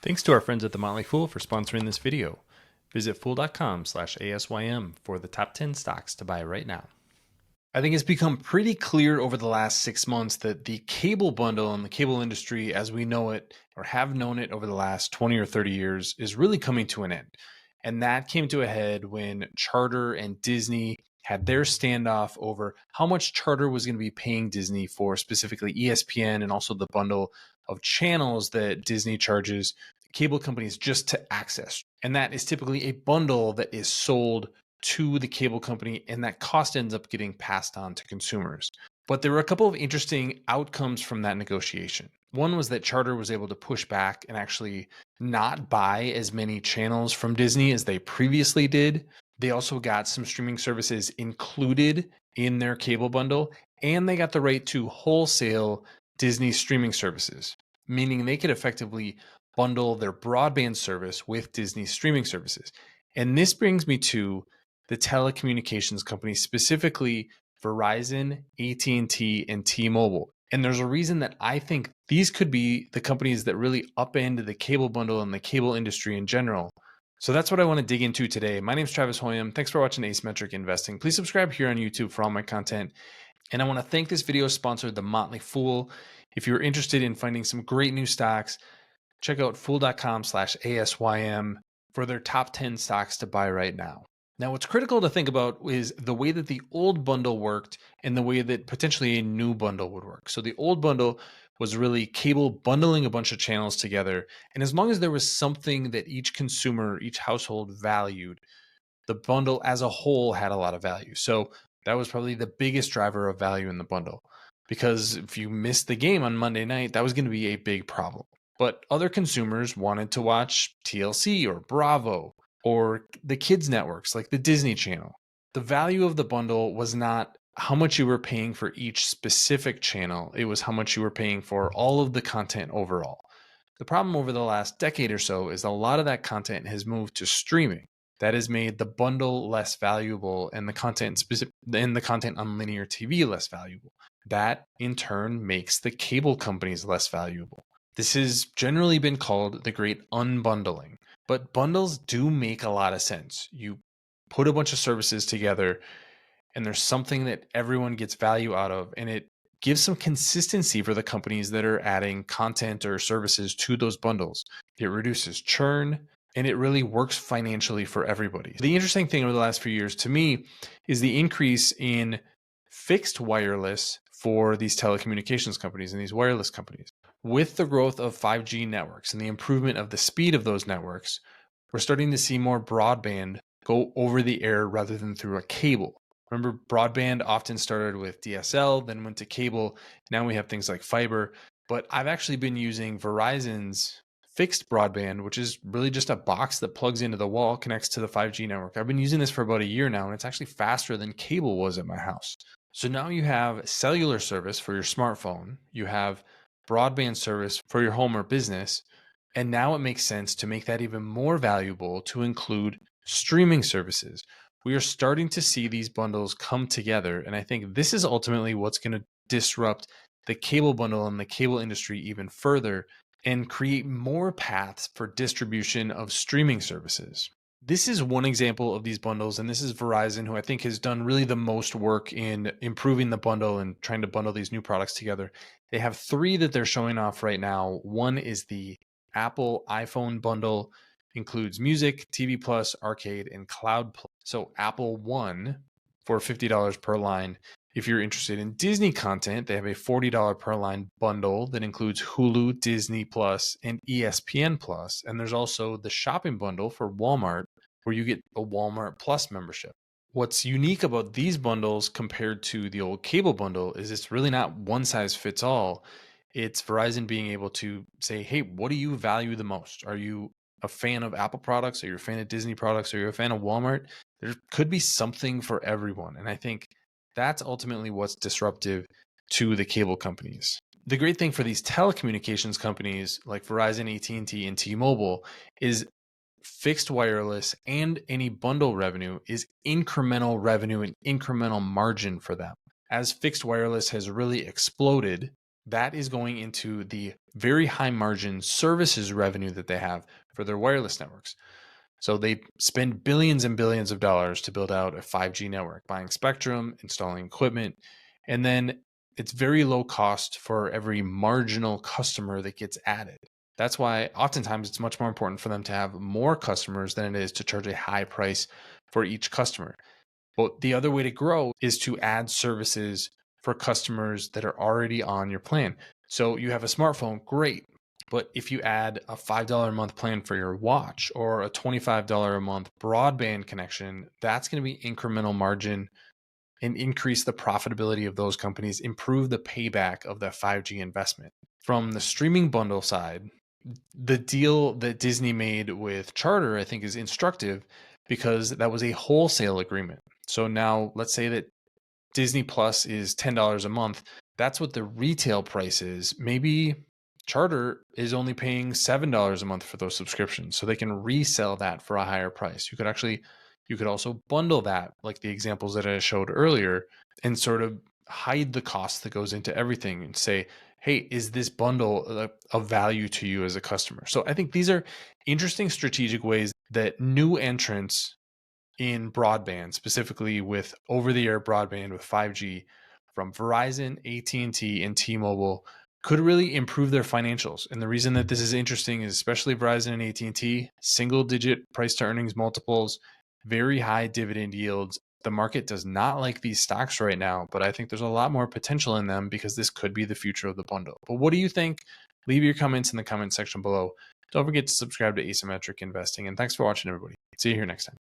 Thanks to our friends at The Motley Fool for sponsoring this video. Visit fool.com/ASYM for the top 10 stocks to buy right now. I think it's become pretty clear over the last 6 months that the cable bundle and the cable industry as we know it or have known it over the last 20 or 30 years is really coming to an end. And that came to a head when Charter and Disney had their standoff over how much Charter was going to be paying Disney for specifically ESPN and also the bundle of channels that Disney charges cable companies just to access. And that is typically a bundle that is sold to the cable company, and that cost ends up getting passed on to consumers. But there were a couple of interesting outcomes from that negotiation. One was that Charter was able to push back and actually not buy as many channels from Disney as they previously did. They also got some streaming services included in their cable bundle, and they got the right to wholesale Disney streaming services, meaning they could effectively bundle their broadband service with Disney streaming services. And this brings me to the telecommunications companies, specifically Verizon, AT&T, and T-Mobile. And there's a reason that I think these could be the companies that really upend the cable bundle and the cable industry in general. So that's what I want to dig into today. My name is Travis Hoyam. Thanks for watching Asymmetric Investing. Please subscribe here on YouTube for all my content. And I want to thank this video sponsor, The Motley Fool. If you're interested in finding some great new stocks, check out fool.com/ASYM for their top 10 stocks to buy right now. Now, what's critical to think about is the way that the old bundle worked and the way that potentially a new bundle would work. So the old bundle was really cable bundling a bunch of channels together. And as long as there was something that each consumer, each household valued, the bundle as a whole had a lot of value. So that was probably the biggest driver of value in the bundle. Because if you missed the game on Monday night, that was going to be a big problem. But other consumers wanted to watch TLC or Bravo or the kids networks like the Disney Channel. The value of the bundle was not how much you were paying for each specific channel. It was how much you were paying for all of the content overall. The problem over the last decade or so is a lot of that content has moved to streaming. That has made the bundle less valuable and the content on linear TV less valuable. That in turn makes the cable companies less valuable. This has generally been called the great unbundling, but bundles do make a lot of sense. You put a bunch of services together and there's something that everyone gets value out of, and it gives some consistency for the companies that are adding content or services to those bundles. It reduces churn and it really works financially for everybody. The interesting thing over the last few years to me is the increase in fixed wireless for these telecommunications companies and these wireless companies. With the growth of 5G networks and the improvement of the speed of those networks, we're starting to see more broadband go over the air rather than through a cable. Remember, broadband often started with DSL, then went to cable. Now we have things like fiber. But I've actually been using Verizon's fixed broadband, which is really just a box that plugs into the wall, connects to the 5G network. I've been using this for about a year now, and it's actually faster than cable was at my house. So now you have cellular service for your smartphone. You have broadband service for your home or business. And now it makes sense to make that even more valuable to include streaming services. We are starting to see these bundles come together. And I think this is ultimately what's going to disrupt the cable bundle and the cable industry even further and create more paths for distribution of streaming services. This is one example of these bundles, and this is Verizon, who I think has done really the most work in improving the bundle and trying to bundle these new products together. They have 3 that they're showing off right now. One is the Apple iPhone bundle, includes music, TV Plus, arcade, and cloud plus. So Apple One for $50 per line. If you're interested in Disney content, they have a $40 per line bundle that includes Hulu, Disney Plus, and ESPN Plus. And there's also the shopping bundle for Walmart, where you get a Walmart Plus membership. What's unique about these bundles compared to the old cable bundle is it's really not one size fits all. It's Verizon being able to say, hey, what do you value the most? Are you a fan of Apple products? Are you a fan of Disney products? Are you a fan of Walmart? There could be something for everyone. And I think that's ultimately what's disruptive to the cable companies. The great thing for these telecommunications companies like Verizon, AT&T, and T-Mobile is fixed wireless and any bundle revenue is incremental revenue and incremental margin for them. As fixed wireless has really exploded, that is going into the very high margin services revenue that they have for their wireless networks. So they spend billions and billions of dollars to build out a 5G network, buying spectrum, installing equipment, and then it's very low cost for every marginal customer that gets added. That's why oftentimes it's much more important for them to have more customers than it is to charge a high price for each customer. But the other way to grow is to add services for customers that are already on your plan. So you have a smartphone, great. But if you add a $5 a month plan for your watch or a $25 a month broadband connection, that's going to be incremental margin and increase the profitability of those companies, improve the payback of that 5G investment. From the streaming bundle side, the deal that Disney made with Charter, I think, is instructive because that was a wholesale agreement. So now let's say that Disney Plus is $10 a month. That's what the retail price is. Maybe Charter is only paying $7 a month for those subscriptions. So they can resell that for a higher price. You could also bundle that, like the examples that I showed earlier, and sort of hide the cost that goes into everything and say, hey, is this bundle of value to you as a customer? So I think these are interesting strategic ways that new entrants in broadband, specifically with over-the-air broadband with 5G from Verizon, AT&T, and T-Mobile, could really improve their financials. And the reason that this is interesting is especially Verizon and AT&T, single-digit price to earnings multiples, very high dividend yields. The market does not like these stocks right now, but I think there's a lot more potential in them because this could be the future of the bundle. But what do you think? Leave your comments in the comment section below. Don't forget to subscribe to Asymmetric Investing. And thanks for watching, everybody. See you here next time.